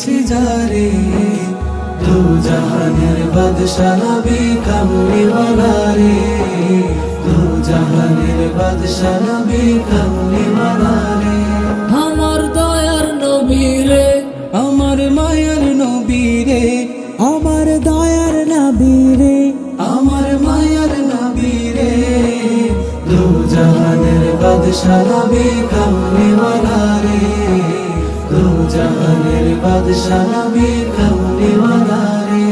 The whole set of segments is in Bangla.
রেখেছি যারে দু জাহানের বাদশা নবী কামলিওয়ালা রে দু জাহানের বাদশা নবী কামলিওয়ালা রে আমার দয়ার নবী রে আমার মায়ার নবী রে আমার দয়ার নবী রে আমার মায়ার নবী রে দু জাহানের বাদশা নবী কামলিওয়ালা রে দু জাহানের বাদশা নবী কামলিওয়ালা রে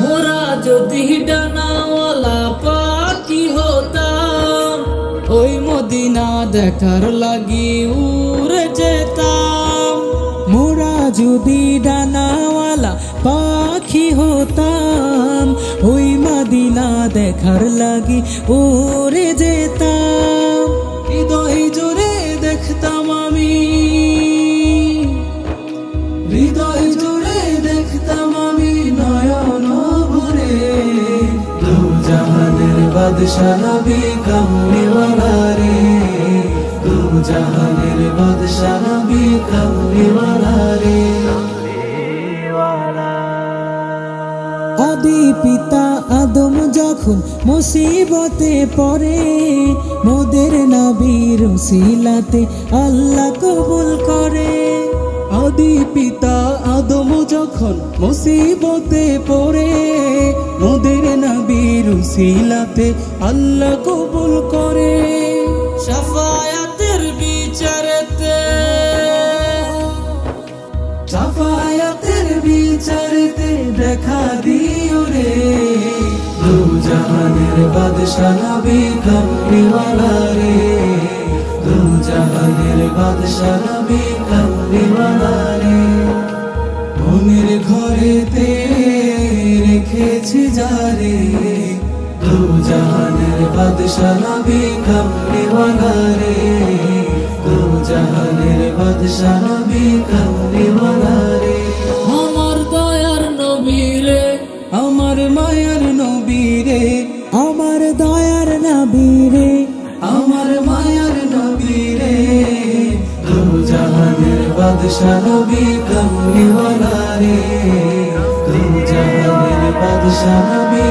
মোরা যদি ডানাওয়ালা পাখি হতাম ওই মদিনা দেখার লাগি উড়ে যেতাম। মোরা যদি ডানাওয়ালা পাখি হতাম ওই মদিনা দেখার লাগি উড়ে যেতাম। হৃদয় জুড়ে দেখতাম আমি হৃদয় জুড়ে দেখতাম আমি নয়ন ভরে দু জাহানের বাদশা নবী কামলিওয়ালা রে দু জাহানের বাদশা নবী কামলিওয়ালা রে আদি পিতা আদম যখন মুসিবতে পড়ে মোদের নবীর উসিলাতে আল্লাহ কবুল করে। আদি পিতা আদম যখন মুসিবতে পড়ে মোদের নবীর উসিলাতে আল্লাহ কবুল করে। শাফায়াতের বিচারেতে শাফায়াতের বিচারেতে দেখা দিও রে দু জাহানের বাদশা নবী কামলিওয়ালা রে দু জাহানের বাদশা নবী কামলিওয়ালা রে মনের ঘরেতে রেখেছি যারে দু জাহানের বাদশা নবী কামলিওয়ালা রে দু জাহানের বাদশা নবী কামলিওয়ালা রে আমার দয়ার নবী রে আমার মায়ার নবী রে আমার দয়ার নবী রে আমার মায়ার নবী রে দু জাহানের বাদশা নবী কামলিওয়ালা রে দু জাহানের বাদশা নবী